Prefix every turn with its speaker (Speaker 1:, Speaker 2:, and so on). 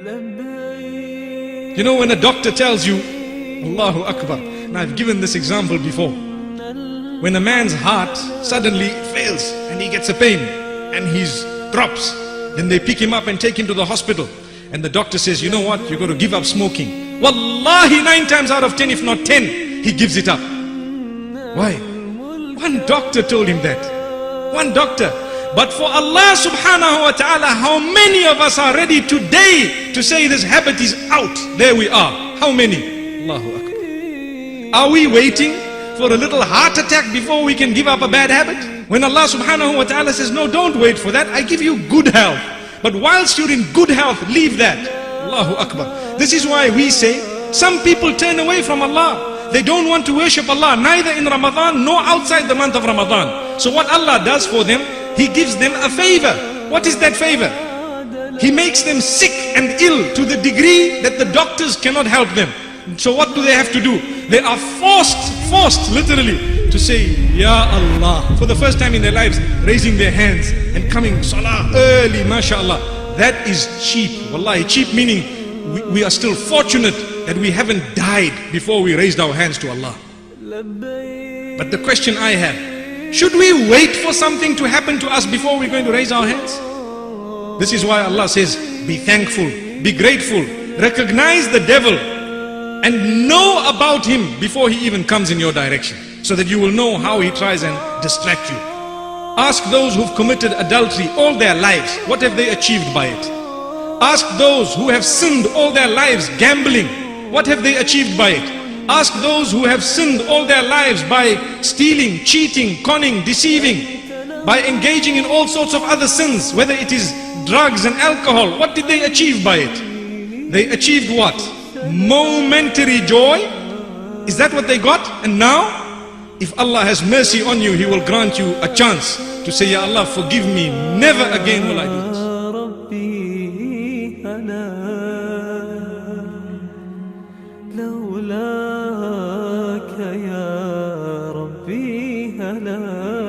Speaker 1: You know, when a doctor tells you, Allahu Akbar, and I've given this example before, when a man's heart suddenly fails and he gets a pain and he drops, then they pick him up and take him to the hospital, and the doctor says, you know what, you're going to give up smoking. Wallahi, 9 times out of 10, if not 10, he gives it up. Why? One doctor told him that. One doctor. But for Allah subhanahu wa ta'ala, how many of us are ready today to say this habit is out? There we are. How many? Allahu Akbar. Are we waiting for a little heart attack before we can give up a bad habit? When Allah subhanahu wa ta'ala says, no, don't wait for that, I give you good health. But whilst you're in good health, leave that. Allahu Akbar. This is why we say, some people turn away from Allah. They don't want to worship Allah, neither in Ramadan nor outside the month of Ramadan. So what Allah does for them, He gives them a favor. What is that favor? He makes them sick and ill to the degree that the doctors cannot help them. So what do they have to do? They are forced literally to say, Ya Allah, for the first time in their lives, raising their hands and coming salah early, mashallah. That is cheap. Wallahi, cheap meaning we are still fortunate that we haven't died before we raised our hands to Allah. But the question I have, should we wait for something to happen to us before we're going to raise our hands? This is why Allah says, be thankful, be grateful, recognize the devil and know about him before he even comes in your direction, so that you will know how he tries and distract you. Ask those who've committed adultery all their lives, what have they achieved by it? Ask those who have sinned all their lives gambling, what have they achieved by it? Ask those who have sinned all their lives by stealing, cheating, conning, deceiving, by engaging in all sorts of other sins, whether it is drugs and alcohol. What did they achieve by it? They achieved what? Momentary joy. Is that what they got? And now, if Allah has mercy on you, He will grant you a chance to say, Ya Allah, forgive me, never again will I do this.
Speaker 2: لولاك يا ربي هلا